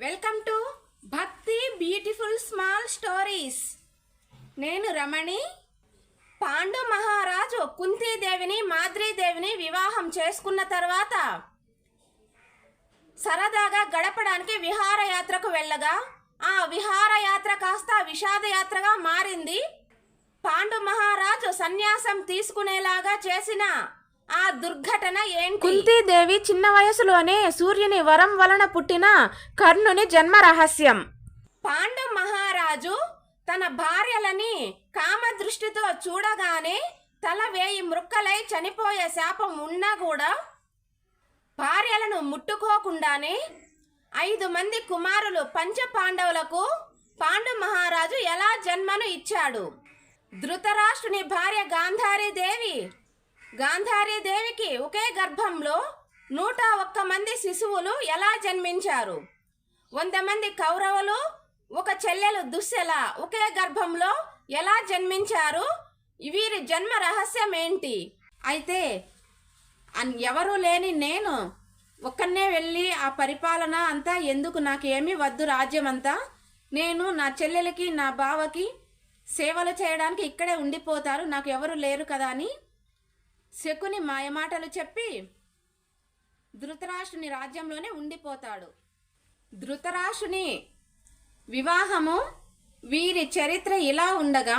Welcome to భక్తి beautiful small stories. నేను రమణి. పాండు మహారాజు కుంతీదేవిని మాద్రీదేవిని వివాహం చేసుకున్న తర్వాత సరదాగా గడపడానికి విహారయాత్రకు వెళ్ళగా ఆ విహారయాత్ర కాస్త విషాదయాత్రగా మారింది. పాండు మహారాజు సన్యాసం తీసుకునేలాగా చేసిన ఆ దుర్ఘటన ఏంటి? కుంతీదేవి చిన్న వయసులోనే సూర్యుని వరం వలన పుట్టిన కర్ణుని జన్మ రహస్యం. పాండు మహారాజు తన భార్యలని కామదృష్టితో చూడగానే తల వేయి మృక్కలై చనిపోయే శాపం ఉన్నా కూడా భార్యలను ముట్టుకోకుండానే 5 మంది కుమారులు పంచ పాండవులకు పాండు మహారాజు ఎలా జన్మను ఇచ్చాడు? ధృతరాష్ట్రుని భార్య గాంధారీదేవికి ఒకే గర్భంలో 101 మంది శిశువులు ఎలా జన్మించారు? 100 మంది కౌరవులు, ఒక చెల్లెలు దుశ్శల ఒకే గర్భంలో ఎలా జన్మించారు? వీరి జన్మ రహస్యం ఏంటి? అయితే ఎవరూ లేని నేను ఒక్కనే వెళ్ళి ఆ పరిపాలన అంతా ఎందుకు, నాకేమీ వద్దు రాజ్యం అంతా, నేను నా చెల్లెలకి నా బావకి సేవలు చేయడానికి ఇక్కడే ఉండిపోతారు, నాకు ఎవరు లేరు కదా అని శకుని మాయమాటలు చెప్పి ధృతరాష్ట్రుని రాజ్యంలోనే ఉండిపోతాడు. ధృతరాష్ట్రుని వివాహము వీరి చరిత్ర ఇలా ఉండగా,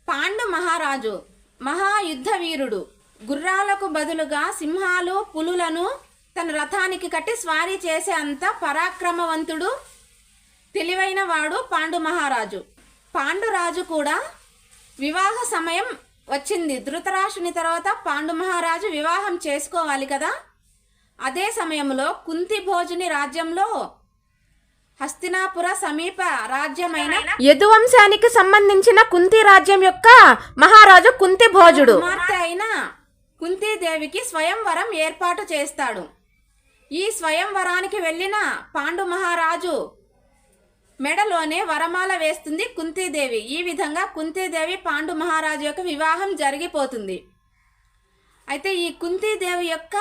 పాండు మహారాజు మహాయుద్ధ వీరుడు. గుర్రాలకు బదులుగా సింహాలు పులులను తన రథానికి కట్టి స్వారీ చేసే అంత పరాక్రమవంతుడు, తెలివైన వాడు పాండు మహారాజు. పాండురాజు కూడా వివాహ సమయం వచ్చింది. ధృతరాష్ట్రుని తర్వాత పాండు మహారాజు వివాహం చేసుకోవాలి కదా. అదే సమయంలో కుంతి భోజుని రాజ్యంలో హస్తినాపుర సమీప రాజ్యమైన యదువంశానికి సంబంధించిన కుంతి రాజ్యం యొక్క మహారాజు కుంతి భోజుడు కుమార్తె అయిన కుంతీదేవికి స్వయంవరం ఏర్పాటు చేస్తాడు. ఈ స్వయంవరానికి వెళ్ళిన పాండు మహారాజు మెడలోనే వరమాల వేస్తుంది కుంతీదేవి. ఈ విధంగా కుంతీదేవి పాండు మహారాజు యొక్క వివాహం జరిగిపోతుంది. అయితే ఈ కుంతీదేవి యొక్క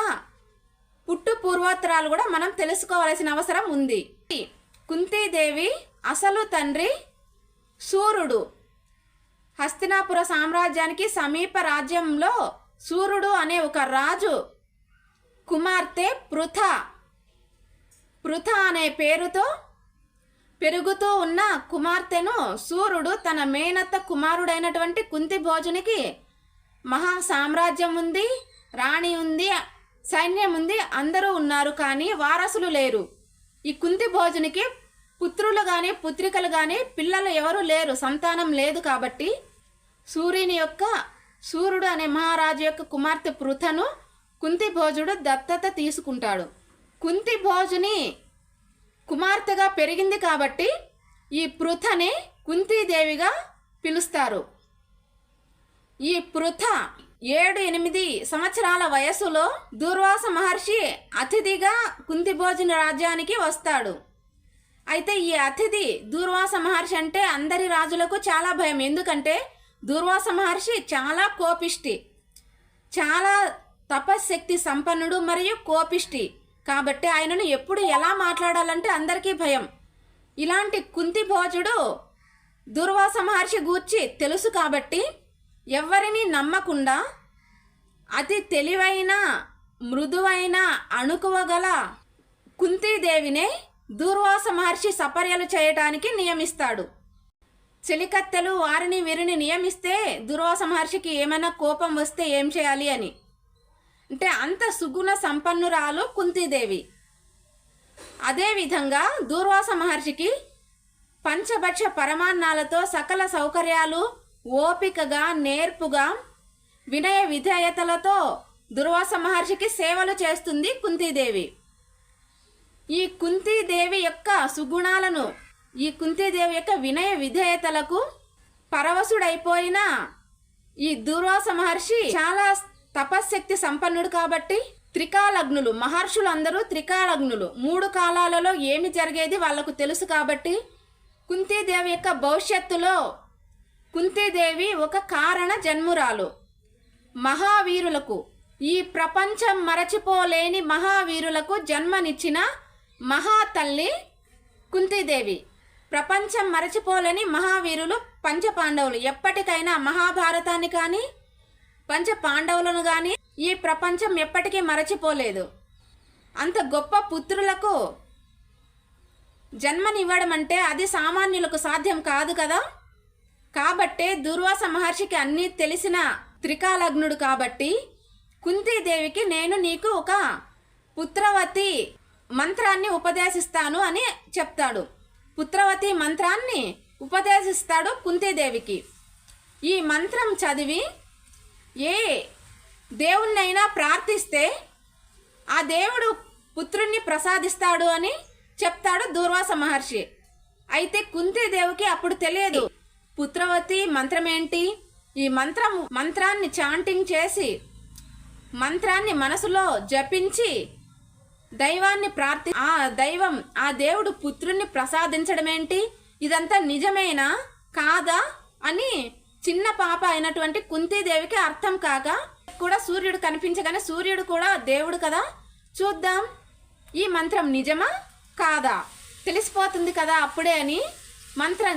పుట్టు పూర్వోత్తరాలు కూడా మనం తెలుసుకోవాల్సిన అవసరం ఉంది. కుంతీదేవి అసలు తండ్రి సూర్యుడు. హస్తినాపుర సామ్రాజ్యానికి సమీప రాజ్యంలో సూర్యుడు అనే ఒక రాజు కుమార్తె పృథ అనే పేరుతో పెరుగుతూ ఉన్న కుమార్తెను సూర్యుడు తన మేనత్త కుమారుడైనటువంటి కుంతి భోజునికి, మహా సామ్రాజ్యం ఉంది, రాణి ఉంది, సైన్యం ఉంది, అందరూ ఉన్నారు, కానీ వారసులు లేరు. ఈ కుంతి భోజునికి పుత్రులు కానీ పుత్రికలు కానీ పిల్లలు ఎవరు లేరు, సంతానం లేదు. కాబట్టి సూర్యుడు అనే మహారాజు యొక్క కుమార్తె పృథను కుంతి భోజుడు దత్తత తీసుకుంటాడు. కుంతి భోజుని కుమార్తెగా పెరిగింది కాబట్టి ఈ పృథని కుంతీదేవిగా పిలుస్తారు. ఈ పృథ 7-8 సంవత్సరాల వయసులో దూర్వాస మహర్షి అతిథిగా కుంతి భోజుని రాజ్యానికి వస్తాడు. అయితే ఈ అతిథి దూర్వాస మహర్షి అంటే అందరి రాజులకు చాలా భయం. ఎందుకంటే దూర్వాస మహర్షి చాలా కోపిష్టి, చాలా తపశ్శక్తి సంపన్నుడు మరియు కోపిష్టి. కాబట్టి ఆయనను ఎప్పుడు ఎలా మాట్లాడాలంటే అందరికీ భయం. ఇలాంటి కుంతి భోజుడు దూర్వాస మహర్షి గూర్చి తెలుసు కాబట్టి ఎవరిని నమ్మకుండా అతి తెలివైన మృదువైన అణుకువగల కుంతీదేవినే దూర్వాస మహర్షి సపర్యలు చేయటానికి నియమిస్తాడు. చెలికత్తెలు వారిని వీరిని నియమిస్తే దూర్వాస మహర్షికి ఏమైనా కోపం వస్తే ఏం చేయాలి అని, అంటే అంత సుగుణ సంపన్నురాలు కుంతీదేవి. అదేవిధంగా దూర్వాస మహర్షికి పంచభక్ష పరమాన్నాలతో సకల సౌకర్యాలు ఓపికగా నేర్పుగా వినయ విధేయతలతో దూర్వాస మహర్షికి సేవలు చేస్తుంది కుంతీదేవి. ఈ కుంతీదేవి యొక్క సుగుణాలను, ఈ కుంతీదేవి యొక్క వినయ విధేయతలకు పరవశుడైపోయిన ఈ దూర్వాస మహర్షి చాలా తపశ్శక్తి సంపన్నుడు కాబట్టి త్రికాలగ్నులు, మహర్షులు అందరూ త్రికాలగ్నులు. 3 కాలాలలో ఏమి జరిగేది వాళ్లకు తెలుసు కాబట్టి కుంతీదేవి యొక్క భవిష్యత్తులో కుంతీదేవి ఒక కారణ జన్మురాలు. మహావీరులకు, ఈ ప్రపంచం మరచిపోలేని మహావీరులకు జన్మనిచ్చిన మహాతల్లి కుంతీదేవి. ప్రపంచం మరచిపోలేని మహావీరులు పంచపాండవులు. ఎప్పటికైనా మహాభారతాన్ని కానీ పంచపాండవులను కానీ ఈ ప్రపంచం ఎప్పటికీ మరచిపోలేదు. అంత గొప్ప పుత్రులకు జన్మనివ్వడం అంటే అది సామాన్యులకు సాధ్యం కాదు కదా. కాబట్టే దుర్వాస మహర్షికి అన్నీ తెలిసిన త్రికాలగ్నుడు కాబట్టి కుంతీదేవికి నేను నీకు ఒక పుత్రవతి మంత్రాన్ని ఉపదేశిస్తాను అని చెప్తాడు. పుత్రవతి మంత్రాన్ని ఉపదేశిస్తాడు కుంతీదేవికి. ఈ మంత్రం చదివి ఏ దేవుణ్ణైనా ప్రార్థిస్తే ఆ దేవుడు పుత్రుణ్ణి ప్రసాదిస్తాడు అని చెప్తాడు దుర్వాస మహర్షి. అయితే కుంతీదేవికి అప్పుడు తెలియదు పుత్రవతి మంత్రం ఏంటి. ఈ మంత్రాన్ని చాంటింగ్ చేసి మంత్రాన్ని మనసులో జపించి దైవాన్ని ఆ దేవుడు పుత్రుణ్ణి ప్రసాదించడం ఏంటి, ఇదంతా నిజమేనా కాదా అని చిన్న పాప అయినటువంటి కుంతీదేవికి అర్థం కాక కూడా సూర్యుడు కనిపించగానే సూర్యుడు కూడా దేవుడు కదా, చూద్దాం ఈ మంత్రం నిజమా కాదా తెలిసిపోతుంది కదా అప్పుడే అని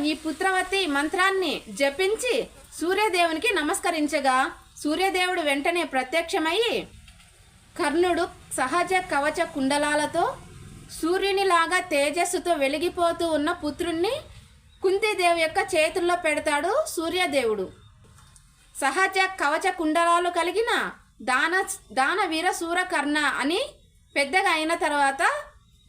ఈ పుత్రవతి మంత్రాన్ని జపించి సూర్యదేవునికి నమస్కరించగా సూర్యదేవుడు వెంటనే ప్రత్యక్షమయ్యి కర్ణుడు సహజ కవచ కుండలాలతో సూర్యునిలాగా తేజస్సుతో వెలిగిపోతూ ఉన్న పుత్రుణ్ణి కుంతీదేవి యొక్క చేతుల్లో పెడతాడు సూర్యదేవుడు. సహజ కవచ కుండలాలు కలిగిన దానవీర సూరకర్ణ అని పెద్దగా అయిన తర్వాత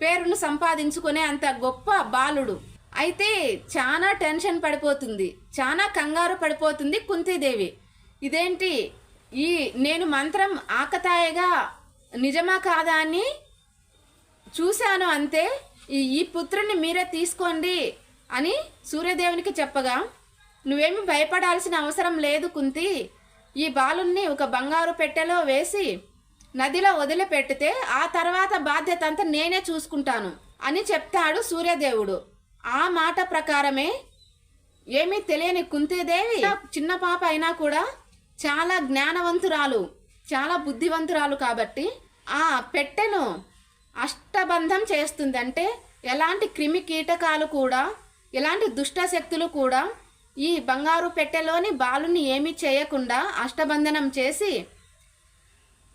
పేరును సంపాదించుకునే అంత గొప్ప బాలుడు. అయితే చాలా టెన్షన్ పడిపోతుంది, చాలా కంగారు పడిపోతుంది కుంతీదేవి. ఇదేంటి నేను మంత్రం ఆకతాయిగా నిజమా కాదా అని చూశాను అంతే, ఈ పుత్రుణ్ణి మీరే తీసుకోండి అని సూర్యదేవునికి చెప్పగా, నువ్వేమి భయపడాల్సిన అవసరం లేదు కుంతి, ఈ బాలుణ్ణి ఒక బంగారు పెట్టెలో వేసి నదిలో వదిలిపెట్టితే ఆ తర్వాత బాధ్యత అంతా నేనే చూసుకుంటాను అని చెప్తాడు సూర్యదేవుడు. ఆ మాట ప్రకారమే ఏమీ తెలియని కుంతీదేవి చిన్న పాప అయినా కూడా చాలా జ్ఞానవంతురాలు, చాలా బుద్ధివంతురాలు కాబట్టి ఆ పెట్టెను అష్టబంధం చేస్తుంది. అంటే ఎలాంటి క్రిమి కీటకాలు కూడా ఎలాంటి దుష్ట శక్తులు కూడా ఈ బంగారు పెట్టెలోని బాలుని ఏమీ చేయకుండా అష్టబంధనం చేసి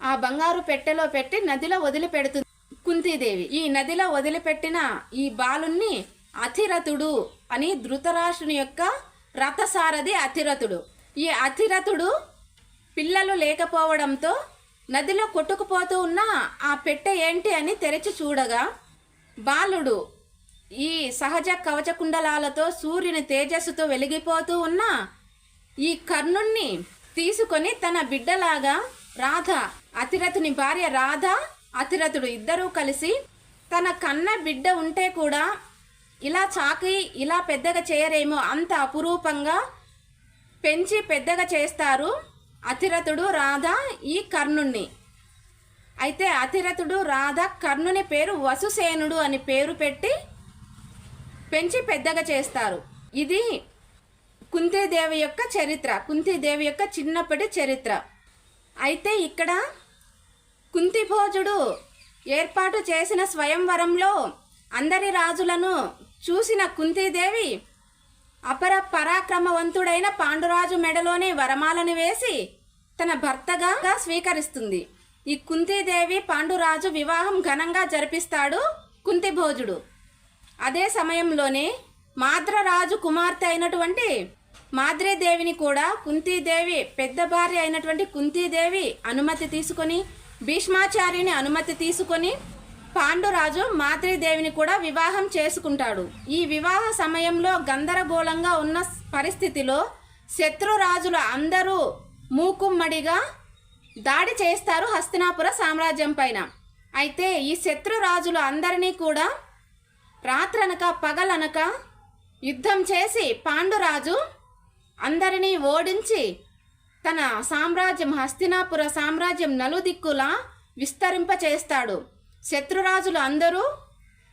ఆ బంగారు పెట్టెలో పెట్టి నదిలో వదిలిపెడుతుంది కుంతీదేవి. ఈ నదిలో వదిలిపెట్టిన ఈ బాలుణ్ణి అతిరథుడు అని ధృతరాష్ట్రుని యొక్క రథసారథి అతిరథుడు. ఈ అతిరథుడు పిల్లలు లేకపోవడంతో నదిలో కొట్టుకుపోతూ ఉన్న ఆ పెట్టె ఏంటి అని తెరిచి చూడగా బాలుడు ఈ సహజ కవచకుండలాలతో సూర్యుని తేజస్సుతో వెలిగిపోతూ ఉన్న ఈ కర్ణుణ్ణి తీసుకొని తన బిడ్డలాగా రాధ, అతిరథుని భార్య రాధ, అతిరథుడు ఇద్దరూ కలిసి తన కన్న బిడ్డ ఉంటే కూడా ఇలా చాకి ఇలా పెద్దగా చేయరేమో అంత అపురూపంగా పెంచి పెద్దగా చేస్తారు అతిరథుడు రాధ ఈ కర్ణుణ్ణి. అయితే అతిరథుడు రాధ కర్ణుని పేరు వసుసేనుడు అని పేరు పెట్టి పెంచి పెద్దగా చేస్తారు. ఇది కుంతీదేవి యొక్క చరిత్ర, కుంతీదేవి యొక్క చిన్నప్పటి చరిత్ర. అయితే ఇక్కడ కుంతిభోజుడు ఏర్పాటు చేసిన స్వయంవరంలో అందరి రాజులను చూసిన కుంతీదేవి అపర పరాక్రమవంతుడైన పాండురాజు మెడలోనే వరమాలను వేసి తన భర్తగా స్వీకరిస్తుంది. ఈ కుంతీదేవి పాండురాజు వివాహం ఘనంగా జరిపిస్తాడు కుంతిభోజుడు. అదే సమయంలోనే మాద్రరాజు కుమార్తె అయినటువంటి మాద్రీదేవిని కూడా కుంతీదేవి పెద్ద భార్య అయినటువంటి కుంతీదేవి అనుమతి తీసుకొని భీష్మాచార్యుని అనుమతి తీసుకొని పాండురాజు మాద్రీదేవిని కూడా వివాహం చేసుకుంటాడు. ఈ వివాహ సమయంలో గందరగోళంగా ఉన్న పరిస్థితిలో శత్రురాజులు అందరూ మూకుమ్మడిగా దాడి చేస్తారు హస్తినాపుర సామ్రాజ్యం పైన. అయితే ఈ శత్రురాజులు అందరినీ కూడా రాత్రనక పగలనక యుద్ధం చేసి పాండురాజు అందరినీ ఓడించి తన సామ్రాజ్యం హస్తినాపుర సామ్రాజ్యం నలుదిక్కులా విస్తరింపచేస్తాడు. శత్రురాజులు అందరూ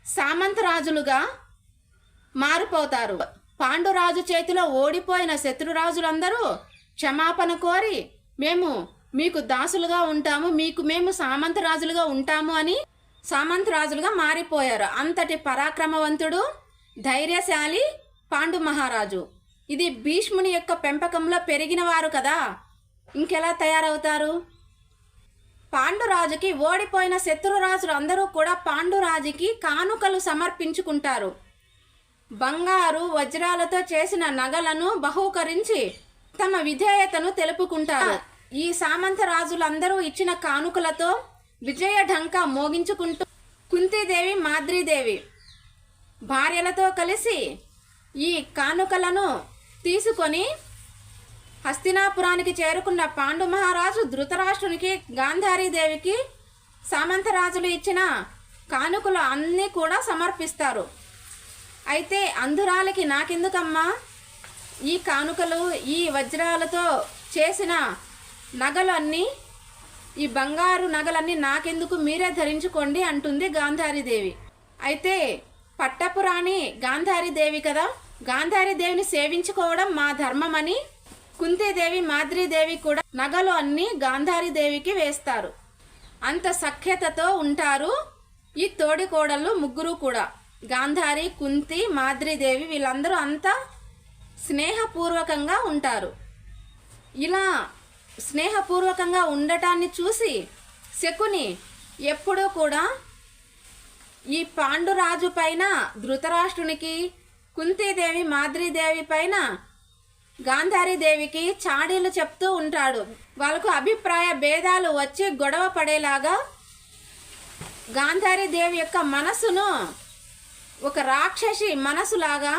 సామంతరాజులుగా మారిపోతారు. పాండురాజు చేతిలో ఓడిపోయిన శత్రురాజులందరూ క్షమాపణ కోరి మేము మీకు దాసులుగా ఉంటాము, మేము సామంతరాజులుగా ఉంటాము అని సామంతరాజులుగా మారిపోయారు. అంతటి పరాక్రమవంతుడు ధైర్యశాలి పాండు మహారాజు. ఇది భీష్ముని యొక్క పెంపకంలో పెరిగిన వారు కదా, ఇంకెలా తయారవుతారు? పాండురాజుకి ఓడిపోయిన శత్రురాజులు అందరూ కూడా పాండురాజుకి కానుకలు సమర్పించుకుంటారు. బంగారు వజ్రాలతో చేసిన నగలను బహూకరించి తమ విధేయతను తెలుపుకుంటారు. ఈ సామంత రాజులందరూ ఇచ్చిన కానుకలతో విజయ ఢంకా మోగించుకుంటూ కుంతీదేవి మాద్రీదేవి భార్యలతో కలిసి ఈ కానుకలను తీసుకొని హస్తినాపురానికి చేరుకున్న పాండు మహారాజు ధృతరాష్ట్రునికి గాంధారీదేవికి సామంతరాజులు ఇచ్చిన కానుకలు అన్నీ కూడా సమర్పిస్తారు. అయితే అంధురాలికి నాకెందుకమ్మా ఈ కానుకలు, ఈ వజ్రాలతో చేసిన నగలు అన్నీ, ఈ బంగారు నగలన్నీ నాకెందుకు, మీరే ధరించుకోండి అంటుంది గాంధారీదేవి. అయితే పట్టపురాణి గాంధారీదేవి కదా, గాంధారీదేవిని సేవించుకోవడం మా ధర్మమని కుంతీదేవి మాద్రీదేవి కూడా నగలు అన్నీ గాంధారీదేవికి వేస్తారు. అంత సఖ్యతతో ఉంటారు ఈ తోడికోడళ్ళు ముగ్గురు కూడా. గాంధారి, కుంతి, మాద్రీదేవి వీళ్ళందరూ అంతా స్నేహపూర్వకంగా ఉంటారు. ఇలా స్నేహపూర్వకంగా ఉండటాన్ని చూసి శకుని ఎప్పుడూ కూడా ఈ పాండురాజు పైన ధృతరాష్ట్రునికి, కుంతీదేవి మాద్రీదేవి పైన గాంధారీదేవికి చాడీలు చెప్తూ ఉంటాడు. వాళ్ళకు అభిప్రాయ భేదాలు వచ్చి గొడవ పడేలాగా గాంధారీదేవి యొక్క మనసును ఒక రాక్షసి మనసులాగా,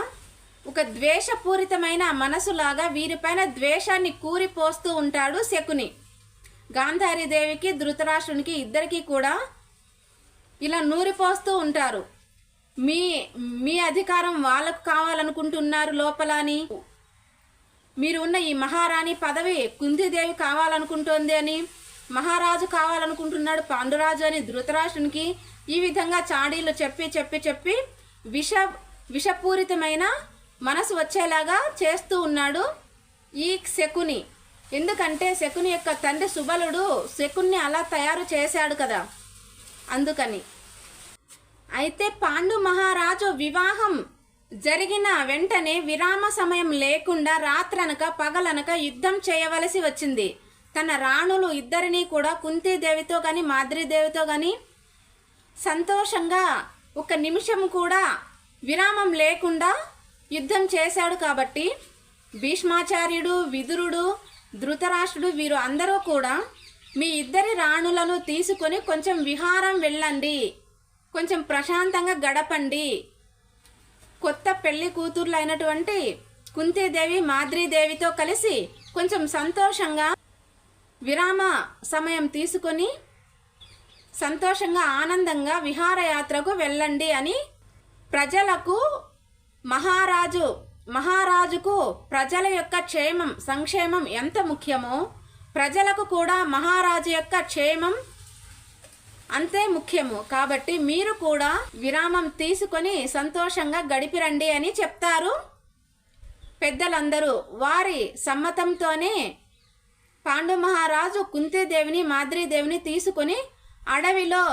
ఒక ద్వేషపూరితమైన మనసులాగా వీరిపైన ద్వేషాన్ని కూరిపోస్తూ ఉంటాడు శకుని. గాంధారీదేవికి ధృతరాష్ట్రునికి ఇద్దరికీ కూడా ఇలా నూరిపోస్తూ ఉంటారు. మీ అధికారం వాళ్ళకు కావాలనుకుంటున్నారు లోపల అని, మీరు ఉన్న ఈ మహారాణి పదవి కుంతీదేవి కావాలనుకుంటోంది అని, మహారాజు కావాలనుకుంటున్నాడు పాండురాజు అని ధృతరాష్ట్రునికి ఈ విధంగా చాడీలు చెప్పి చెప్పి చెప్పి విషపూరితమైన మనసు వచ్చేలాగా చేస్తూ ఉన్నాడు ఈ శకుని. ఎందుకంటే శకుని యొక్క తండ్రి సుబలుడు శకుని అలా తయారు చేశాడు కదా, అందుకని. అయితే పాండు మహారాజు వివాహం జరిగిన వెంటనే విరామ సమయం లేకుండా రాత్రనక పగలనక యుద్ధం చేయవలసి వచ్చింది. తన రాణులు ఇద్దరినీ కూడా కుంతీదేవితో కానీ మాద్రీదేవితో కానీ సంతోషంగా ఒక నిమిషం కూడా విరామం లేకుండా యుద్ధం చేశాడు. కాబట్టి భీష్మాచార్యుడు, విదురుడు, ధృతరాష్ట్రుడు వీరు అందరూ కూడా మీ ఇద్దరి రాణులను తీసుకొని కొంచెం విహారం వెళ్ళండి, కొంచెం ప్రశాంతంగా గడపండి. కొత్త పెళ్లి కూతుర్లు అయినటువంటి కుంతీదేవి మాద్రీదేవితో కలిసి కొంచెం సంతోషంగా విరామ సమయం తీసుకొని సంతోషంగా ఆనందంగా విహారయాత్రకు వెళ్ళండి అని ప్రజలకు మహారాజుకు ప్రజల యొక్క క్షేమం సంక్షేమం ఎంత ముఖ్యమో ప్రజలకు కూడా మహారాజు యొక్క క్షేమం అంతే ముఖ్యము. కాబట్టి మీరు కూడా విరామం తీసుకొని సంతోషంగా గడిపిరండి అని చెప్తారు పెద్దలందరూ. వారి సమ్మతంతోనే పాండు మహారాజు కుంతీదేవిని మాద్రీదేవిని తీసుకొని అడవిలో,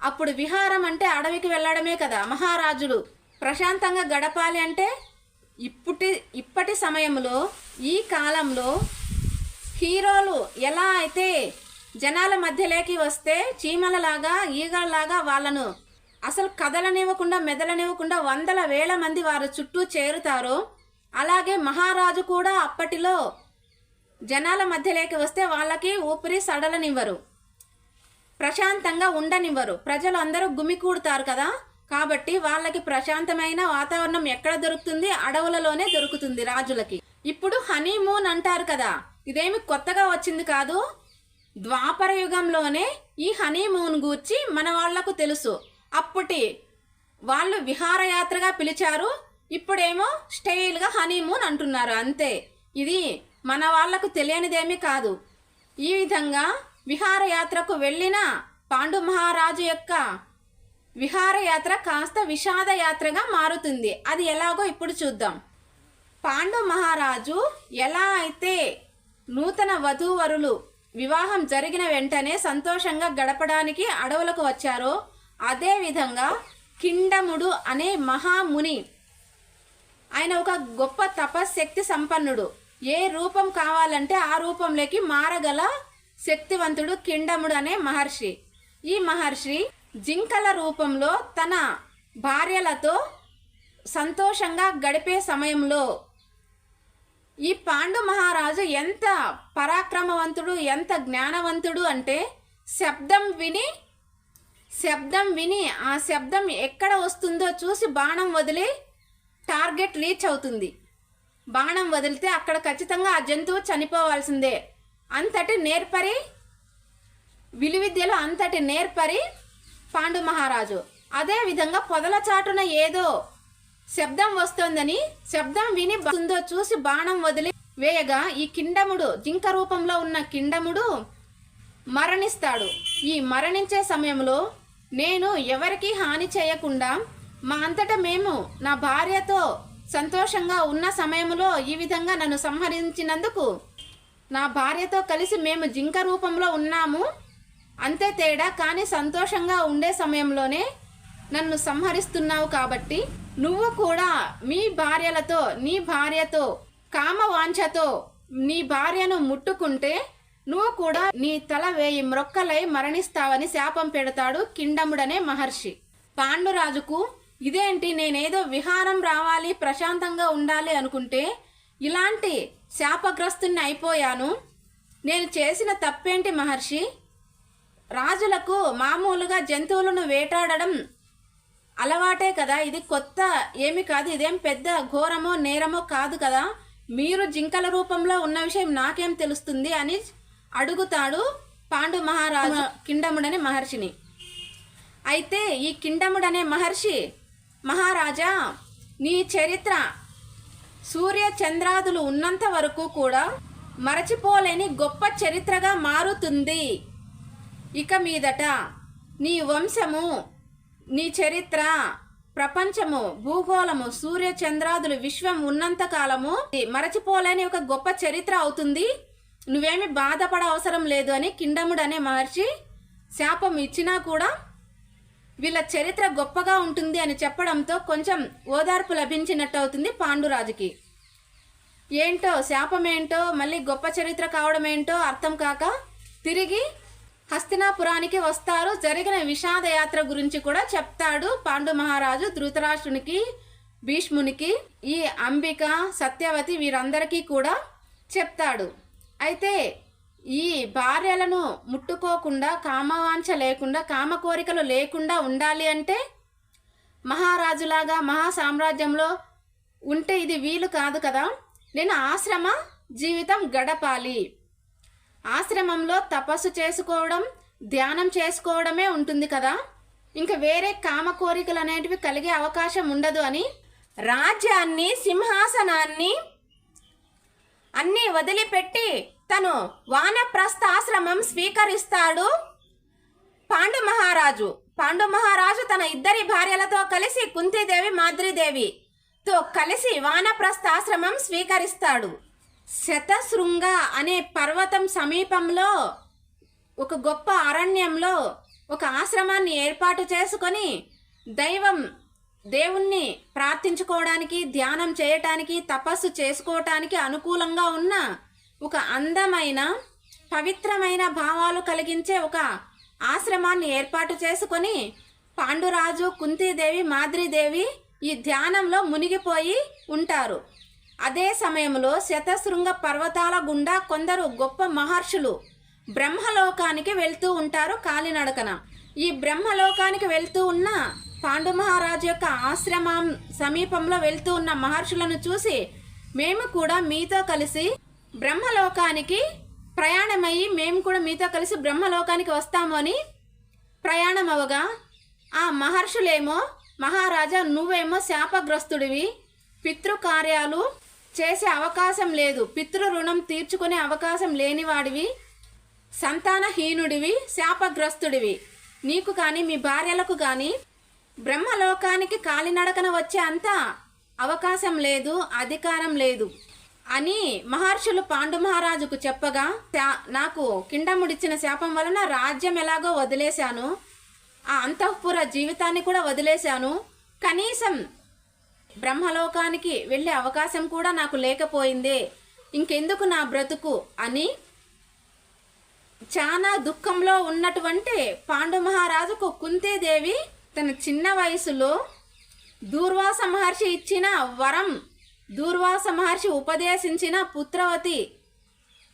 అప్పుడు విహారం అంటే అడవికి వెళ్ళడమే కదా, మహారాజులు ప్రశాంతంగా గడపాలి అంటే ఇప్పటి సమయంలో ఈ కాలంలో హీరోలు ఎలా అయితే జనాల మధ్యలోకి వస్తే చీమలలాగా ఈగలలాగా వాళ్ళను అసలు కదలనివ్వకుండా మెదలనివ్వకుండా వందల వేల మంది వారు చుట్టూ చేరుతారో, అలాగే మహారాజు కూడా అప్పటిలో జనాల మధ్యలోకి వస్తే వాళ్ళకి ఊపిరి సడలనివ్వరు, ప్రశాంతంగా ఉండనివ్వరు. ప్రజలు అందరూ గుమికూడుతారు కదా, కాబట్టి వాళ్ళకి ప్రశాంతమైన వాతావరణం ఎక్కడ దొరుకుతుంది? అడవులలోనే దొరుకుతుంది రాజులకి. ఇప్పుడు హనీమూన్ అంటారు కదా, ఇదేమి కొత్తగా వచ్చింది కాదు. ద్వాపర యుగంలోనే ఈ హనీమూన్ గూర్చి మన వాళ్లకు తెలుసు. అప్పటి వాళ్ళు విహారయాత్రగా పిలిచారు, ఇప్పుడేమో స్టైల్గా హనీమూన్ అంటున్నారు అంతే. ఇది మన వాళ్లకు తెలియనిదేమీ కాదు. ఈ విధంగా విహారయాత్రకు వెళ్ళిన పాండు మహారాజు యొక్క విహారయాత్ర కాస్త విషాద యాత్రగా మారుతుంది. అది ఎలాగో ఇప్పుడు చూద్దాం. పాండు మహారాజు ఎలా అయితే నూతన వధూవరులు వివాహం జరిగిన వెంటనే సంతోషంగా గడపడానికి అడవులకు వచ్చారో, అదేవిధంగా కిండముడు అనే మహాముని ఆయన ఒక గొప్ప తపశ్శక్తి సంపన్నుడు. ఏ రూపం కావాలంటే ఆ రూపంలోకి మారగల శక్తివంతుడు కిండముడు అనే మహర్షి. ఈ మహర్షి జింకల రూపంలో తన భార్యలతో సంతోషంగా గడిపే సమయంలో ఈ పాండు మహారాజు ఎంత పరాక్రమవంతుడు, ఎంత జ్ఞానవంతుడు అంటే శబ్దం విని ఆ శబ్దం ఎక్కడ వస్తుందో చూసి బాణం వదిలి టార్గెట్ రీచ్ అవుతుంది. బాణం వదిలితే అక్కడ ఖచ్చితంగా ఆ జంతువు చనిపోవాల్సిందే. అంతటి నేర్పరి, విలువిద్యలో అంతటి నేర్పరి పాండు మహారాజు. అదేవిధంగా పొదల చాటున ఏదో శబ్దం వస్తోందని శబ్దం విని వస్తుందో చూసి బాణం వదిలి వేయగా ఈ కిండముడు, జింక రూపంలో ఉన్న కిండముడు మరణిస్తాడు. ఈ మరణించే సమయంలో నేను ఎవరికీ హాని చేయకుండా మా అంతటా మేము నా భార్యతో సంతోషంగా ఉన్న సమయంలో ఈ విధంగా నన్ను సంహరించినందుకు నా భార్యతో కలిసి మేము జింక రూపంలో ఉన్నాము, అంతే తేడా. కానీ సంతోషంగా ఉండే సమయంలోనే నన్ను సంహరిస్తున్నావు కాబట్టి నువ్వు కూడా నీ భార్యతో కామవాంఛతో నీ భార్యను ముట్టుకుంటే నువ్వు కూడా నీ తల 1000 మ్రొక్కలై మరణిస్తావని శాపం పెడతాడు కిండముడనే మహర్షి. పాండురాజుకు ఇదేంటి, నేనేదో విహారం రావాలి, ప్రశాంతంగా ఉండాలి అనుకుంటే ఇలాంటి శాపగ్రస్తుని అయిపోయాను, నేను చేసిన తప్పేంటి మహర్షి? రాజులకు మామూలుగా జంతువులను వేటాడడం అలవాటే కదా, ఇది కొత్త ఏమి కాదు, ఇదేం పెద్ద ఘోరమో నేరమో కాదు కదా, మీరు జింకల రూపంలో ఉన్న విషయం నాకేం తెలుస్తుంది అని అడుగుతాడు పాండు మహారాజు కిండముడనే మహర్షిని. అయితే ఈ కిండముడనే మహర్షి, మహారాజా నీ చరిత్ర సూర్య చంద్రాదులు ఉన్నంత వరకు కూడా మరచిపోలేని గొప్ప చరిత్రగా మారుతుంది. ఇక మీదట నీ వంశము, నీ చరిత్ర, ప్రపంచము, భూగోళము, సూర్య చంద్రాదులు, విశ్వం ఉన్నంత కాలము మరచిపోలేని ఒక గొప్ప చరిత్ర అవుతుంది, నువ్వేమి బాధపడ అవసరం లేదు అని కిండముడు అనే మహర్షి శాపం ఇచ్చినా కూడా వీళ్ళ చరిత్ర గొప్పగా ఉంటుంది అని చెప్పడంతో కొంచెం ఓదార్పు లభించినట్టు అవుతుంది పాండురాజుకి. ఏంటో శాపం ఏంటో మళ్ళీ గొప్ప చరిత్ర కావడం ఏంటో అర్థం కాక తిరిగి హస్తినాపురానికి వస్తారు. జరిగిన విషాద యాత్ర గురించి కూడా చెప్తాడు పాండు మహారాజు ధృతరాష్ట్రునికి, భీష్మునికి, ఈ అంబిక, సత్యవతి వీరందరికీ కూడా చెప్తాడు. అయితే ఈ భార్యలను ముట్టుకోకుండా, కామవాంఛ లేకుండా, కామ కోరికలు లేకుండా ఉండాలి అంటే మహారాజులాగా మహా సామ్రాజ్యంలో ఉంటే ఇది వీలు కాదు కదా, నేను ఆశ్రమ జీవితం గడపాలి. ఆశ్రమంలో తపస్సు చేసుకోవడం, ధ్యానం చేసుకోవడమే ఉంటుంది కదా, ఇంకా వేరే కామ కోరికలు అనేటివి కలిగే అవకాశం ఉండదు అని రాజ్యాన్ని, సింహాసనాన్ని అన్నీ వదిలిపెట్టి తను వానప్రస్థ ఆశ్రమం స్వీకరిస్తాడు పాండు మహారాజు. పాండు మహారాజు తన 2 భార్యలతో కలిసి కుంతీదేవి, మాద్రీదేవితో కలిసి వానప్రస్థ ఆశ్రమం స్వీకరిస్తాడు. శతశృంగ అనే పర్వతం సమీపంలో ఒక గొప్ప అరణ్యంలో ఒక ఆశ్రమాన్ని ఏర్పాటు చేసుకొని దేవుణ్ణి ప్రార్థించుకోవడానికి, ధ్యానం చేయటానికి, తపస్సు చేసుకోవటానికి అనుకూలంగా ఉన్న ఒక అందమైన, పవిత్రమైన భావాలు కలిగించే ఒక ఆశ్రమాన్ని ఏర్పాటు చేసుకొని పాండురాజు, కుంతీదేవి, మాద్రీదేవి ఈ ధ్యానంలో మునిగిపోయి ఉంటారు. అదే సమయంలో శతశృంగ పర్వతాల గుండా కొందరు గొప్ప మహర్షులు బ్రహ్మలోకానికి వెళ్తూ ఉంటారు కాలినడకన. ఈ బ్రహ్మలోకానికి వెళ్తూ ఉన్న పాండు మహారాజు యొక్క ఆశ్రమం సమీపంలో వెళ్తూ ఉన్న మహర్షులను చూసి, మేము కూడా మీతో కలిసి బ్రహ్మలోకానికి ప్రయాణమయ్యి మేము కూడా మీతో కలిసి బ్రహ్మలోకానికి వస్తాము అని ప్రయాణం అవగా, ఆ మహర్షులేమో, మహారాజా నువ్వేమో శాపగ్రస్తుడివి, పితృకార్యాలు చేసే అవకాశం లేదు, పితృ రుణం తీర్చుకునే అవకాశం లేనివాడివి, సంతానహీనుడివి, శాపగ్రస్తుడివి, నీకు కానీ మీ భార్యలకు కానీ బ్రహ్మలోకానికి కాలినడకన వచ్చే అంత అవకాశం లేదు, అధికారం లేదు అని మహర్షులు పాండు మహారాజుకు చెప్పగా, నాకు కిండముడిచ్చిన శాపం వలన రాజ్యం ఎలాగో వదిలేశాను, ఆ అంతఃపుర జీవితాన్ని కూడా వదిలేశాను, కనీసం బ్రహ్మలోకానికి వెళ్ళే అవకాశం కూడా నాకు లేకపోయిందే, ఇంకెందుకు నా బ్రతుకు అని చాలా దుఃఖంలో ఉన్నటువంటి పాండు మహారాజుకు కుంతీదేవి తన చిన్న వయసులో దూర్వాస మహర్షి ఇచ్చిన వరం, దూర్వాస మహర్షి ఉపదేశించిన పుత్రవతి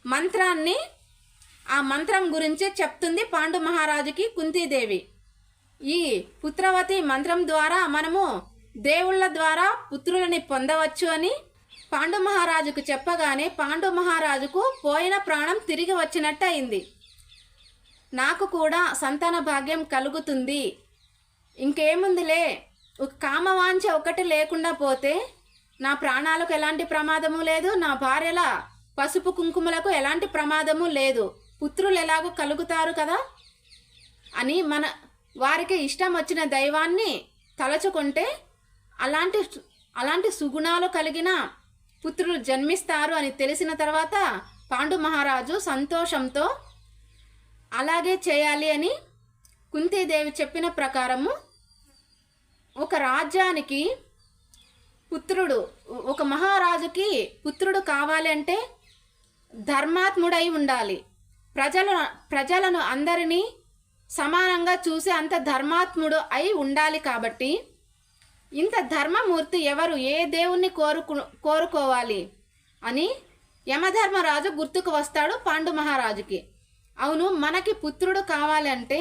మంత్రాన్ని, ఆ మంత్రం గురించి చెప్తుంది పాండు మహారాజుకి కుంతీదేవి. ఈ పుత్రవతి మంత్రం ద్వారా మనము దేవుళ్ళ ద్వారా పుత్రులని పొందవచ్చు అని పాండు మహారాజుకు చెప్పగానే పాండు మహారాజుకు పోయిన ప్రాణం తిరిగి వచ్చినట్టు అయింది. నాకు కూడా సంతాన భాగ్యం కలుగుతుంది, ఇంకేముందిలే, ఒక కామవాంఛ ఒకటి లేకుండా పోతే నా ప్రాణాలకు ఎలాంటి ప్రమాదము లేదు, నా భార్యల పసుపు కుంకుమలకు ఎలాంటి ప్రమాదము లేదు, పుత్రులు ఎలాగో కలుగుతారు కదా అని వారికి ఇష్టం వచ్చిన దైవాన్ని తలచుకుంటే అలాంటి సుగుణాలు కలిగిన పుత్రులు జన్మిస్తారు అని తెలిసిన తర్వాత పాండు మహారాజు సంతోషంతో అలాగే చేయాలి అని కుంతీదేవి చెప్పిన ప్రకారము ఒక రాజ్యానికి పుత్రుడు, ఒక మహారాజుకి పుత్రుడు కావాలి అంటే ధర్మాత్ముడై ఉండాలి. ప్రజలను అందరినీ సమానంగా చూసి అంత ధర్మాత్ముడు అయి ఉండాలి. కాబట్టి ఇంత ధర్మమూర్తి ఎవరు, ఏ దేవుణ్ణి కోరుకోవాలి అని యమధర్మరాజు గుర్తుకు వస్తాడు పాండు మహారాజుకి. అవును, మనకి పుత్రుడు కావాలంటే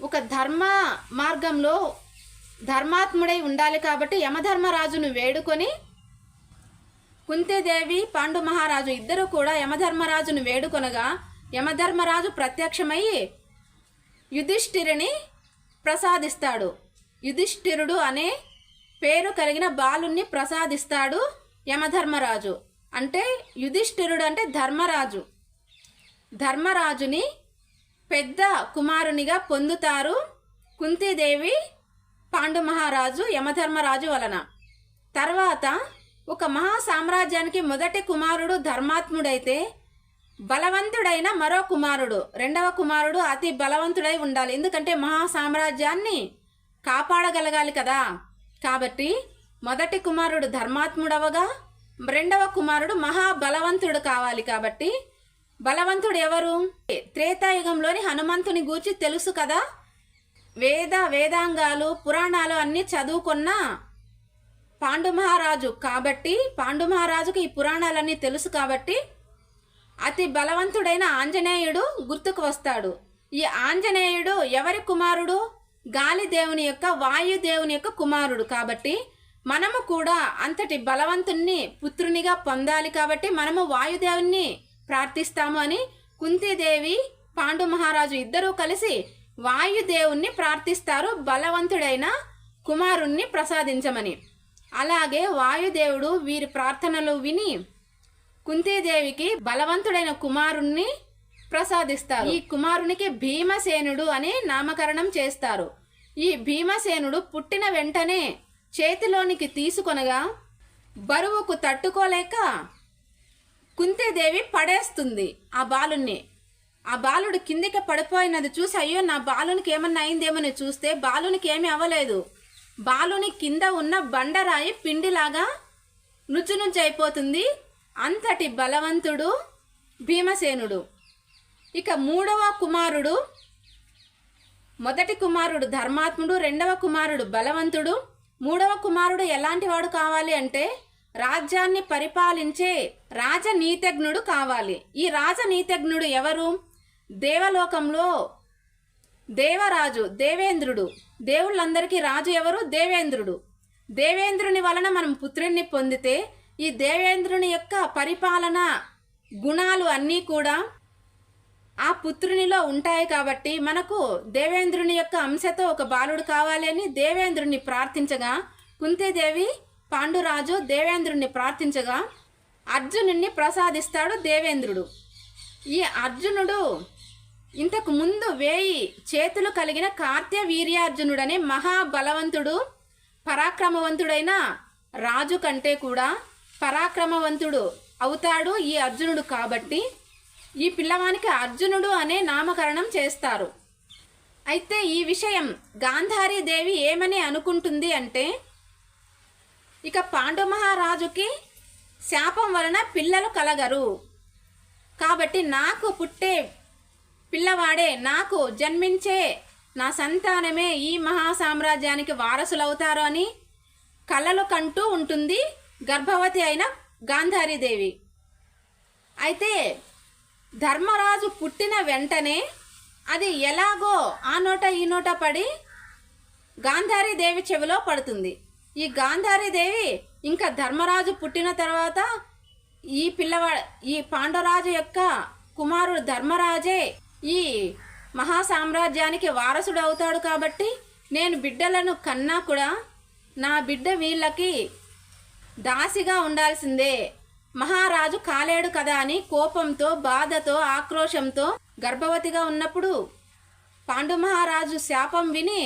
ఒక ధర్మ మార్గంలో ధర్మాత్ముడై ఉండాలి. కాబట్టి యమధర్మరాజును వేడుకొని కుంతీదేవి పాండు మహారాజు ఇద్దరు కూడా యమధర్మరాజును వేడుకొనగా యమధర్మరాజు ప్రత్యక్షమయ్యి యుధిష్ఠిరుని ప్రసాదిస్తాడు. యుధిష్ఠిరుడు అనే పేరు కలిగిన బాలుణ్ణి ప్రసాదిస్తాడు యమధర్మరాజు. అంటే యుధిష్ఠిరుడు అంటే ధర్మరాజు. ధర్మరాజుని పెద్ద కుమారునిగా పొందుతారు కుంతీదేవి పాండు మహారాజు యమధర్మరాజు వలన. తర్వాత ఒక మహా సామ్రాజ్యానికి మొదటి కుమారుడు ధర్మాత్ముడైతే బలవంతుడైన మరో కుమారుడు, రెండవ కుమారుడు అతి బలవంతుడై ఉండాలి. ఎందుకంటే మహా సామ్రాజ్యాన్ని కాపాడగలగాలి కదా. కాబట్టి మొదటి కుమారుడు ధర్మాత్ముడవగా రెండవ కుమారుడు మహాబలవంతుడు కావాలి. కాబట్టి బలవంతుడు ఎవరు? త్రేతాయుగంలోని హనుమంతుని గూర్చి తెలుసు కదా. వేదాంగాలు పురాణాలు అన్నీ చదువుకున్న పాండు మహారాజు కాబట్టి పాండు మహారాజుకు ఈ పురాణాలన్నీ తెలుసు కాబట్టి అతి బలవంతుడైన ఆంజనేయుడు గుర్తుకు వస్తాడు. ఈ ఆంజనేయుడు ఎవరి కుమారుడు? గాలిదేవుని యొక్క, వాయుదేవుని యొక్క కుమారుడు. కాబట్టి మనము కూడా అంతటి బలవంతుణ్ణి పుత్రునిగా పొందాలి. కాబట్టి మనము వాయుదేవుని ప్రార్థిస్తాము అని కుంతీదేవి పాండు మహారాజు ఇద్దరూ కలిసి వాయుదేవుణ్ణి ప్రార్థిస్తారు బలవంతుడైన కుమారుణ్ణి ప్రసాదించమని. అలాగే వాయుదేవుడు వీరి ప్రార్థనలు విని కుంతీదేవికి బలవంతుడైన కుమారుణ్ణి ప్రసాదిస్తారు. ఈ కుమారునికి భీమసేనుడు అని నామకరణం చేస్తారు. ఈ భీమసేనుడు పుట్టిన వెంటనే చేతిలోనికి తీసుకొనగా బరువుకు తట్టుకోలేక కుంతీదేవి పడేస్తుంది ఆ బాలుణ్ణి. ఆ బాలుడు కిందికి పడిపోయినది చూసి అయ్యో నా బాలునికి ఏమన్నా అయిందేమని చూస్తే బాలునికి ఏమీ అవ్వలేదు. బాలుని కింద ఉన్న బండరాయి పిండిలాగా నుజ్జు అయిపోతుంది. అంతటి బలవంతుడు భీమసేనుడు. ఇక మూడవ కుమారుడు, మొదటి కుమారుడు ధర్మాత్ముడు, రెండవ కుమారుడు బలవంతుడు. మూడవ కుమారుడు ఎలాంటి వాడు కావాలి అంటే రాజ్యాన్ని పరిపాలించే రాజనీతిజ్ఞుడు కావాలి. ఈ రాజనీతిజ్ఞుడు ఎవరు? దేవలోకంలో దేవరాజు దేవేంద్రుడు. దేవుళ్ళందరికీ రాజు ఎవరు? దేవేంద్రుడు. దేవేంద్రుని వలన మనం పుత్రుణ్ణి పొందితే ఈ దేవేంద్రుని యొక్క పరిపాలన గుణాలు అన్నీ కూడా ఆ పుత్రునిలో ఉంటాయి. కాబట్టి మనకు దేవేంద్రుని యొక్క అంశతో ఒక బాలుడు కావాలి అని దేవేంద్రుని ప్రార్థించగా కుంతీదేవి పాండురాజు దేవేంద్రుని ప్రార్థించగా అర్జునుడిని ప్రసాదిస్తాడు దేవేంద్రుడు. ఈ అర్జునుడు ఇంతకు ముందు 1000 చేతులు కలిగిన కార్త్యవీర్యార్జునుడనే మహాబలవంతుడు పరాక్రమవంతుడైన రాజు కంటే కూడా పరాక్రమవంతుడు అవుతాడు ఈ అర్జునుడు. కాబట్టి ఈ పిల్లవానికి అర్జునుడు అనే నామకరణం చేస్తారు. అయితే ఈ విషయం గాంధారీదేవి ఏమని అనుకుంటుంది అంటే ఇక పాండు మహారాజుకి శాపం వలన పిల్లలు కలగరు. కాబట్టి నాకు పుట్టే పిల్లవాడే, నాకు జన్మించే నా సంతానమే ఈ మహాసామ్రాజ్యానికి వారసులవుతారు అని కలలు కంటూ ఉంటుంది గర్భవతి అయిన గాంధారీదేవి. అయితే ధర్మరాజు పుట్టిన వెంటనే అది ఎలాగో ఆ నోట ఈ నోట పడి గాంధారీదేవి చెవిలో పడుతుంది. ఈ గాంధారీదేవి ఇంకా ధర్మరాజు పుట్టిన తర్వాత ఈ పాండురాజు యొక్క కుమారుడు ధర్మరాజే ఈ మహాసామ్రాజ్యానికి వారసుడు అవుతాడు. కాబట్టి నేను బిడ్డలను కన్నా కూడా నా బిడ్డ వీళ్ళకి దాసిగా ఉండాల్సిందే, మహారాజు కాలేడు కదా అని కోపంతో, బాధతో, ఆక్రోశంతో గర్భవతిగా ఉన్నప్పుడు పాండు మహారాజు శాపం విని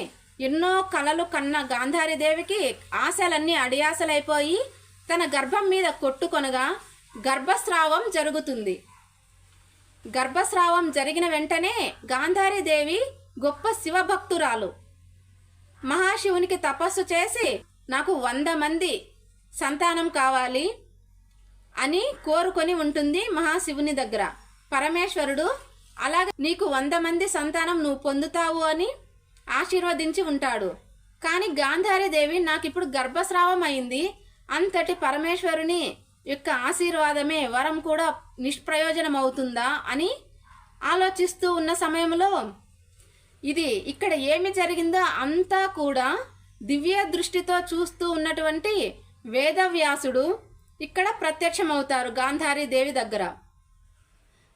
ఎన్నో కలలు కన్న గాంధారీదేవికి ఆశలన్నీ అడియాసలైపోయి తన గర్భం మీద కొట్టుకొనగా గర్భస్రావం జరుగుతుంది. గర్భస్రావం జరిగిన వెంటనే గాంధారీదేవి గొప్ప శివభక్తురాలు. మహాశివునికి తపస్సు చేసి నాకు 100 మంది సంతానం కావాలి అని కోరుకొని ఉంటుంది మహాశివుని దగ్గర. పరమేశ్వరుడు అలాగే నీకు 100 మంది సంతానం నువ్వు పొందుతావు అని ఆశీర్వదించి ఉంటాడు. కానీ గాంధారీదేవి నాకు ఇప్పుడు గర్భస్రావం అయింది, అంతటి పరమేశ్వరుని యొక్క ఆశీర్వాదమే వరం కూడా నిష్ప్రయోజనం అవుతుందా అని ఆలోచిస్తూ ఉన్న సమయంలో ఇది ఇక్కడ ఏమి జరిగిందో అంతా కూడా దివ్య దృష్టితో చూస్తూ ఉన్నటువంటి వేదవ్యాసుడు ఇక్కడ ప్రత్యక్షమవుతారు గాంధారీదేవి దగ్గర.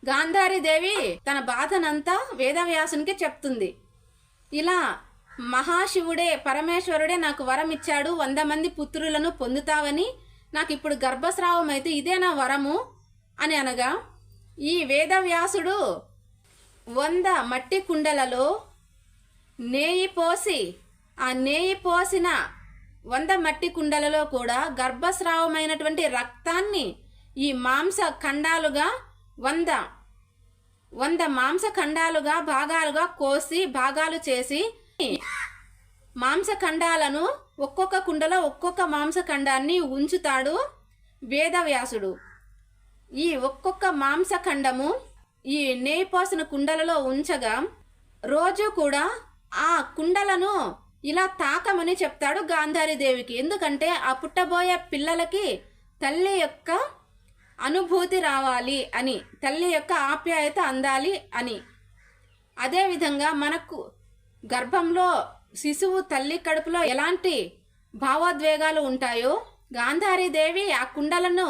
గాంధారీదేవి తన బాధనంతా వేదవ్యాసునికి చెప్తుంది. ఇలా మహాశివుడే, పరమేశ్వరుడే నాకు వరం ఇచ్చాడు, 100 మంది పుత్రులను పొందుతావని, నాకు ఇప్పుడు గర్భస్రావం అయితే ఇదే నా వరము అని అనగా ఈ వేదవ్యాసుడు 100 మట్టి కుండలలో నేయి పోసి ఆ నేయి పోసిన 100 మట్టి కుండలలో కూడా గర్భస్రావమైనటువంటి రక్తాన్ని ఈ మాంస ఖండాలుగా 100 మాంస ఖండాలుగా భాగాలుగా కోసి భాగాలు చేసి మాంసఖండాలను ఒక్కొక్క కుండలో ఒక్కొక్క మాంసఖండాన్ని ఉంచుతాడు వేదవ్యాసుడు. ఈ ఒక్కొక్క మాంసఖండము ఈ నెయ్యి పోసిన కుండలలో ఉంచగా రోజు కూడా ఆ కుండలను ఇలా తాకమని చెప్తాడు గాంధారీదేవికి. ఎందుకంటే ఆ పుట్టబోయే పిల్లలకి తల్లి యొక్క అనుభూతి రావాలి అని, తల్లి యొక్క ఆప్యాయత అందాలి అని. అదేవిధంగా మనకు గర్భంలో శిశువు తల్లి కడుపులో ఎలాంటి భావోద్వేగాలు ఉంటాయో గాంధారీదేవి ఆ కుండలను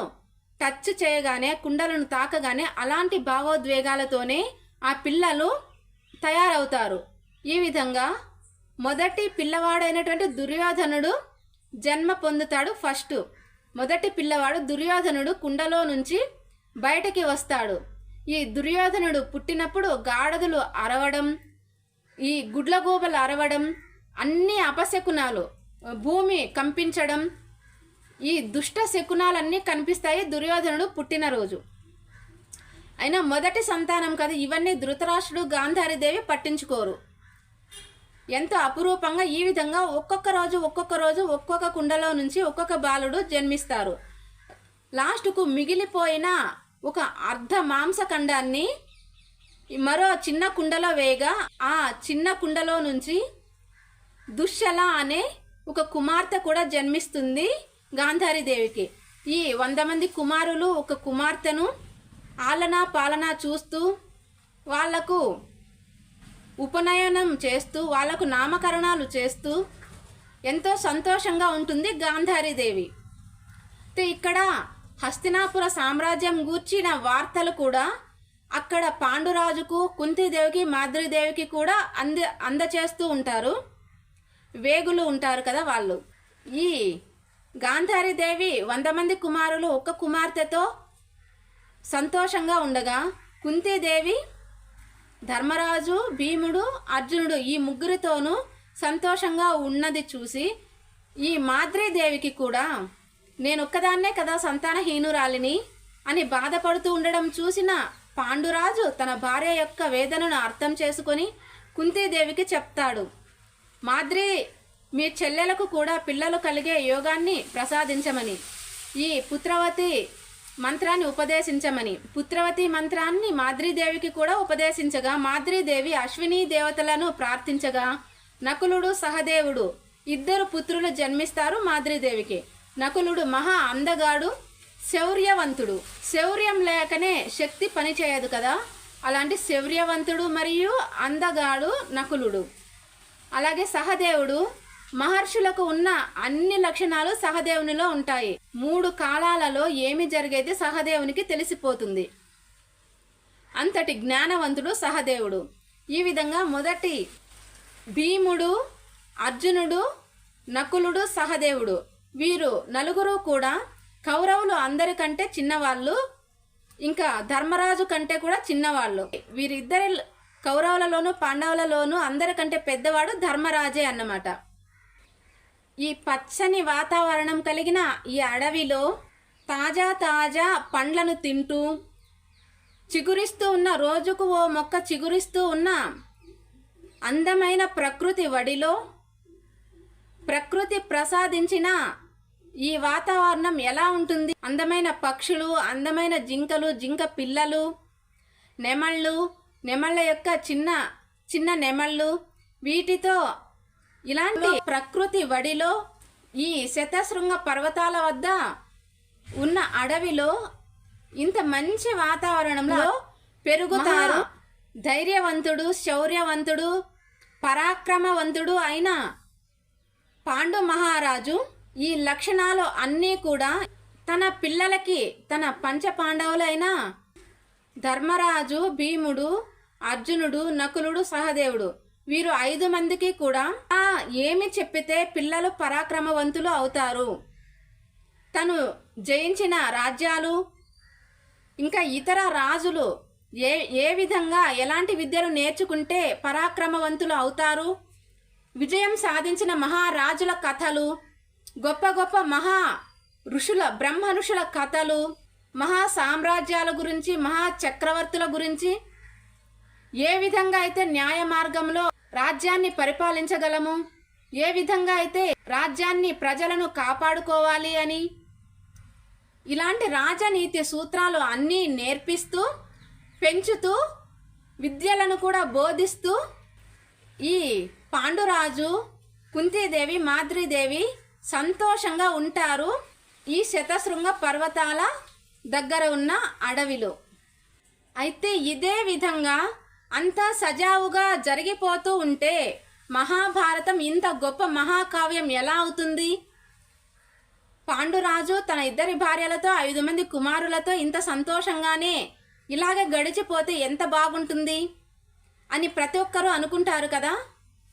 టచ్ చేయగానే, కుండలను తాకగానే అలాంటి భావోద్వేగాలతోనే ఆ పిల్లలు తయారవుతారు. ఈ విధంగా మొదటి పిల్లవాడైనటువంటి దుర్యోధనుడు జన్మ పొందుతాడు. మొదటి పిల్లవాడు దుర్యోధనుడు కుండలో నుంచి బయటికి వస్తాడు. ఈ దుర్యోధనుడు పుట్టినప్పుడు గాడిదలు అరవడం, ఈ గుడ్లగూబలు అరవడం, అన్ని అపశకునాలు, భూమి కంపించడం, ఈ దుష్ట శకునాలన్నీ కనిపిస్తాయి దుర్యోధనుడు పుట్టినరోజు. అయినా మొదటి సంతానం కదా, ఇవన్నీ ధృతరాష్ట్రుడు గాంధారీదేవి పట్టించుకోరు. ఎంతో అపురూపంగా ఈ విధంగా ఒక్కొక్క రోజు ఒక్కొక్క కుండలో నుంచి ఒక్కొక్క బాలుడు జన్మిస్తారు. లాస్ట్కు మిగిలిపోయిన ఒక అర్ధ మాంసఖండాన్ని మరో చిన్న కుండలో వేయగా ఆ చిన్న కుండలో నుంచి దుశ్శల అనే ఒక కుమార్తె కూడా జన్మిస్తుంది గాంధారీదేవికి. ఈ 100 మంది కుమారులు ఒక కుమార్తెను ఆలనా పాలనా చూస్తూ వాళ్లకు ఉపనయనం చేస్తూ వాళ్లకు నామకరణాలు చేస్తూ ఎంతో సంతోషంగా ఉంటుంది గాంధారీదేవి. ఇక్కడ హస్తినాపుర సామ్రాజ్యం గూర్చిన వార్తలు కూడా అక్కడ పాండురాజుకు, కుంతీదేవికి, మాద్రీదేవికి కూడా అందచేస్తూ ఉంటారు. వేగులు ఉంటారు కదా వాళ్ళు. ఈ గాంధారీదేవి 100 మంది కుమారులు ఒక్క కుమార్తెతో సంతోషంగా ఉండగా కుంతీదేవి ధర్మరాజు, భీముడు, అర్జునుడు ఈ ముగ్గురితోనూ సంతోషంగా ఉన్నది చూసి ఈ మాద్రీదేవికి కూడా నేనొక్కదాన్నే కదా సంతానహీనురాలిని అని బాధపడుతూ ఉండడం చూసిన పాండురాజు తన భార్య యొక్క వేదనను అర్థం చేసుకొని కుంతీదేవికి చెప్తాడు. మాద్రి మీ చెల్లెలకు కూడా పిల్లలు కలిగే యోగాన్ని ప్రసాదించమని, ఈ పుత్రవతి మంత్రాన్ని ఉపదేశించమని. పుత్రవతి మంత్రాన్ని మాద్రీదేవికి కూడా ఉపదేశించగా మాద్రీదేవి అశ్విని దేవతలను ప్రార్థించగా నకులుడు సహదేవుడు ఇద్దరు పుత్రులు జన్మిస్తారు మాద్రీదేవికి. నకులుడు మహా అందగాడు, శౌర్యవంతుడు. శౌర్యం లేకనే శక్తి పనిచేయదు కదా, అలాంటి శౌర్యవంతుడు మరియు అందగాడు నకులుడు. అలాగే సహదేవుడు, మహర్షులకు ఉన్న అన్ని లక్షణాలు సహదేవునిలో ఉంటాయి. 3 కాలాలలో ఏమి జరిగేది సహదేవునికి తెలిసిపోతుంది. అంతటి జ్ఞానవంతుడు సహదేవుడు. ఈ విధంగా మొదటి భీముడు, అర్జునుడు, నకులుడు, సహదేవుడు వీరు నలుగురు కూడా కౌరవులు అందరికంటే చిన్నవాళ్ళు, ఇంకా ధర్మరాజు కంటే కూడా చిన్నవాళ్ళు. వీరిద్దరి కౌరవులలోను పాండవులలోను అందరికంటే పెద్దవాడు ధర్మరాజే అన్నమాట. ఈ పచ్చని వాతావరణం కలిగిన ఈ అడవిలో తాజా పండ్లను తింటూ చిగురిస్తూ ఉన్న, రోజుకు ఓ మొక్క చిగురిస్తూ ఉన్న అందమైన ప్రకృతి వడిలో ప్రకృతి ప్రసాదించిన ఈ వాతావరణం ఎలా ఉంటుంది? అందమైన పక్షులు, అందమైన జింకలు, జింక పిల్లలు, నెమళ్ళు, నెమళ్ళ యొక్క చిన్న చిన్న నెమళ్ళు, వీటితో ఇలాంటి ప్రకృతి వడిలో ఈ శతశృంగ పర్వతాల వద్ద ఉన్న అడవిలో ఇంత మంచి వాతావరణంలో పెరుగుతారు ధైర్యవంతుడు, శౌర్యవంతుడు, పరాక్రమవంతుడు అయిన పాండు మహారాజు. ఈ లక్షణాలు అన్నీ కూడా తన పిల్లలకి, తన పంచ పాండవులైన ధర్మరాజు, భీముడు, అర్జునుడు, నకులుడు, సహదేవుడు వీరు 5 మందికి కూడా ఏమి చెప్పితే పిల్లలు పరాక్రమవంతులు అవుతారు, తను జయించిన రాజ్యాలు ఇంకా ఇతర రాజులు ఏ విధంగా ఎలాంటి విద్యలు నేర్చుకుంటే పరాక్రమవంతులు అవుతారు, విజయం సాధించిన మహారాజుల కథలు, గొప్ప గొప్ప మహా ఋషుల బ్రహ్మ ఋషుల కథలు, మహా సామ్రాజ్యాల గురించి, మహా చక్రవర్తుల గురించి, ఏ విధంగా అయితే న్యాయ మార్గంలో రాజ్యాన్ని పరిపాలించగలము, ఏ విధంగా అయితే రాజ్యాన్ని ప్రజలను కాపాడుకోవాలి అని, ఇలాంటి రాజనీతి సూత్రాలు అన్నీ నేర్పిస్తూ పెంచుతూ విద్యలను కూడా బోధిస్తూ ఈ పాండురాజు, కుంతీదేవి, మాద్రీదేవి సంతోషంగా ఉంటారు ఈ శతశృంగ పర్వతాల దగ్గర ఉన్న అడవిలో. అయితే ఇదే విధంగా అంతా సజావుగా జరిగిపోతూ ఉంటే మహాభారతం ఇంత గొప్ప మహాకావ్యం ఎలా అవుతుంది? పాండురాజు తన 2 భార్యలతో 5 మంది కుమారులతో ఇంత సంతోషంగానే ఇలాగే గడిచిపోతే ఎంత బాగుంటుంది అని ప్రతి ఒక్కరూ అనుకుంటారు కదా,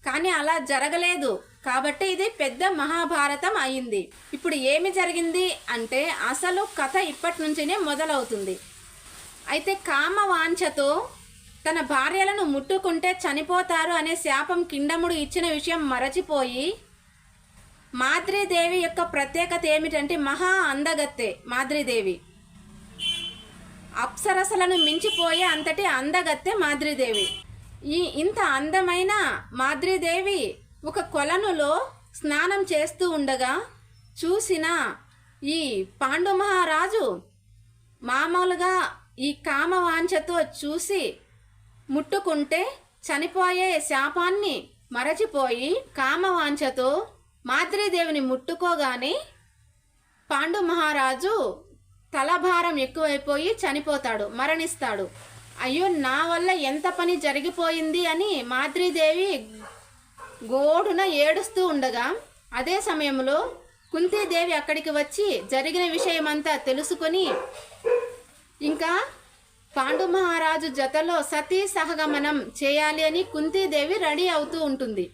కానీ అలా జరగలేదు. కాబట్టి ఇది పెద్ద మహాభారతం అయింది. ఇప్పుడు ఏమి జరిగింది అంటే అసలు కథ ఇప్పటి నుంచినే మొదలవుతుంది. అయితే కామవాంఛతో తన భార్యలను ముట్టుకుంటే చనిపోతారు అనే శాపం కిండముడు ఇచ్చిన విషయం మరచిపోయి, మాద్రీదేవి యొక్క ప్రత్యేకత ఏమిటంటే మహా అందగత్తె మాద్రీదేవి. అప్సరసలను మించిపోయే అంతటి అందగత్తె మాద్రీదేవి. ఇంత అందమైన మాద్రీదేవి ఒక కొలనులో స్నానం చేస్తూ ఉండగా చూసిన ఈ పాండు మహారాజు మామూలుగా ఈ కామవాంఛతో చూసి ముట్టుకుంటే చనిపోయే శాపాన్ని మరచిపోయి కామవాంఛతో మాద్రీదేవిని ముట్టుకోగానే పాండు మహారాజు తలభారం ఎక్కువైపోయి చనిపోతాడు, మరణిస్తాడు. అయ్యో, నా వల్ల ఎంత పని జరిగిపోయింది అని మాద్రీదేవి గోడున ఏడుస్తూ ఉండగా అదే సమయంలో కుంతీదేవి అక్కడికి వచ్చి జరిగిన విషయమంతా తెలుసుకొని ఇంకా పాండు మహారాజు జతలో సతీ సహగమనం చేయాలి అని కుంతీదేవి రెడీ అవుతూ ఉంటుంది.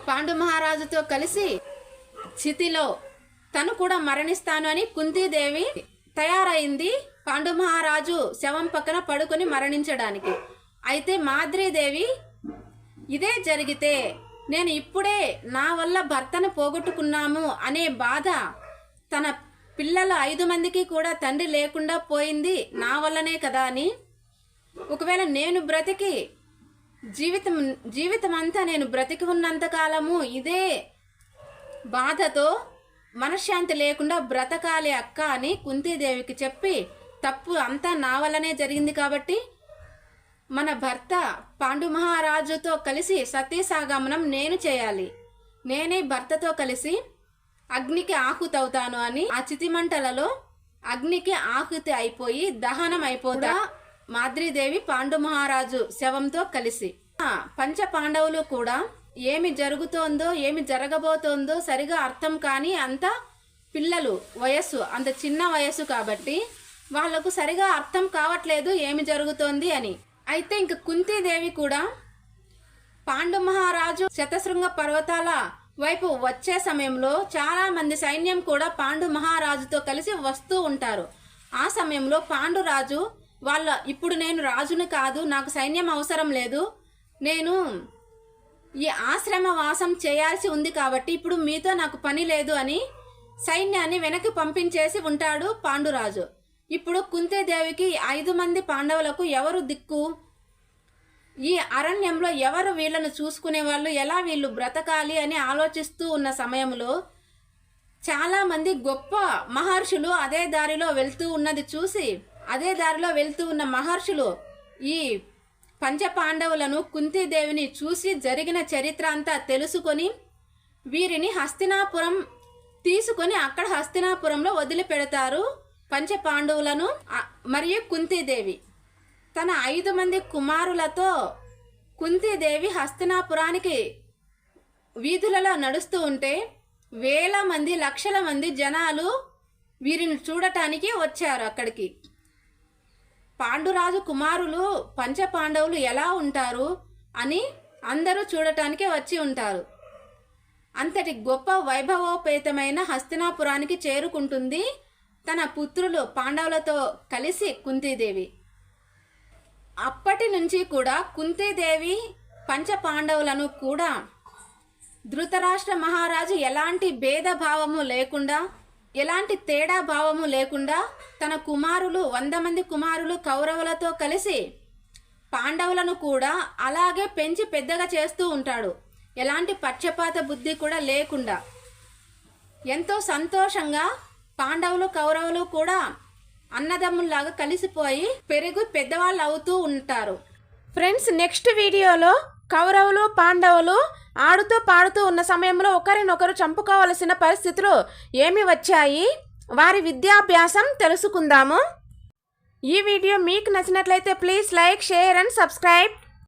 పాండు మహారాజుతో కలిసి చితిలో తను కూడా మరణిస్తాను అని కుంతీదేవి తయారైంది పాండు మహారాజు శవం పక్కన పడుకొని మరణించడానికి. అయితే మాద్రీదేవి ఇదే జరిగితే నేను ఇప్పుడే నా వల్ల భర్తను పోగొట్టుకున్నాము అనే బాధ, తన పిల్లలు 5 మందికి కూడా తండ్రి లేకుండా పోయింది నా వల్లనే కదా అని, ఒకవేళ నేను బ్రతికి జీవితం అంతా నేను బ్రతికి ఉన్నంతకాలము ఇదే బాధతో మనశ్శాంతి లేకుండా బ్రతకాలి అక్క అని కుంతీదేవికి చెప్పి, తప్పు అంతా నా వల్లనే జరిగింది కాబట్టి మన భర్త పాండు మహారాజుతో కలిసి సతీసాగమనం నేను చేయాలి, నేనే భర్తతో కలిసి అగ్నికి ఆహుతవుతాను అని ఆ చితిమంటలలో అగ్నికి ఆహుతి అయిపోయి దహనం అయిపోతా మాద్రీదేవి పాండు మహారాజు శవంతో కలిసి. పంచ పాండవులు కూడా ఏమి జరుగుతోందో ఏమి జరగబోతోందో సరిగా అర్థం కాని అంత పిల్లలు వయస్సు, అంత చిన్న వయస్సు కాబట్టి వాళ్లకు సరిగా అర్థం కావట్లేదు ఏమి జరుగుతోంది అని. అయితే ఇంక కుంతీదేవి కూడా పాండు మహారాజు శతశృంగ పర్వతాల వైపు వచ్చే సమయంలో చాలా మంది సైన్యం కూడా పాండు మహారాజుతో కలిసి వస్తూ ఉంటారు. ఆ సమయంలో పాండురాజు ఇప్పుడు నేను రాజుని కాదు, నాకు సైన్యం అవసరం లేదు, నేను ఈ ఆశ్రమ వాసం చేయాల్సి ఉంది కాబట్టి ఇప్పుడు మీతో నాకు పని లేదు అని సైన్యాన్ని వెనక్కి పంపించేసి ఉంటాడు పాండురాజు. ఇప్పుడు కుంతీదేవికి 5 మంది పాండవులకు ఎవరు దిక్కు? ఈ అరణ్యంలో ఎవరు వీళ్ళను చూసుకునే వాళ్ళు, ఎలా వీళ్ళు బ్రతకాలి అని ఆలోచిస్తూ ఉన్న సమయంలో చాలామంది గొప్ప మహర్షులు అదే దారిలో వెళ్తూ ఉన్నది చూసి, అదే దారిలో వెళ్తూ ఉన్న మహర్షులు ఈ పంచపాండవులను కుంతీదేవిని చూసి జరిగిన చరిత్ర అంతా తెలుసుకొని వీరిని హస్తినాపురం తీసుకొని అక్కడ హస్తినాపురంలో వదిలిపెడతారు పంచపాండవులను మరియు కుంతీదేవి. తన 5 మంది కుమారులతో కుంతీదేవి హస్తినాపురానికి వీధులలో నడుస్తూ ఉంటే వేల మంది లక్షల మంది జనాలు వీరిని చూడటానికి వచ్చారు అక్కడికి. పాండురాజు కుమారులు పంచపాండవులు ఎలా ఉంటారు అని అందరూ చూడటానికి వచ్చి ఉంటారు. అంతటి గొప్ప వైభవోపేతమైన హస్తినాపురానికి చేరుకుంటుంది తన పుత్రులు పాండవులతో కలిసి కుంతీదేవి. అప్పటి నుంచి కూడా కుంతీదేవి పంచపాండవులను కూడా ధృతరాష్ట్ర మహారాజు ఎలాంటి భేదభావము లేకుండా, ఎలాంటి తేడా భావము లేకుండా తన కుమారులు 100 మంది కుమారులు కౌరవులతో కలిసి పాండవులను కూడా అలాగే పెంచి పెద్దగా చేస్తూ ఉంటాడు. ఎలాంటి పక్షపాత బుద్ధి కూడా లేకుండా ఎంతో సంతోషంగా పాండవులు కౌరవులు కూడా అన్నదమ్ముల్లాగా కలిసిపోయి పెరిగి పెద్దవాళ్ళు అవుతూ ఉంటారు. ఫ్రెండ్స్, నెక్స్ట్ వీడియోలో కౌరవులు పాండవులు ఆడుతూ పాడుతూ ఉన్న సమయంలో ఒకరినొకరు చంపుకోవలసిన పరిస్థితులు ఏమి వచ్చాయి, వారి విద్యాభ్యాసం తెలుసుకుందాము. ఈ వీడియో మీకు నచ్చినట్లయితే please like, share and subscribe.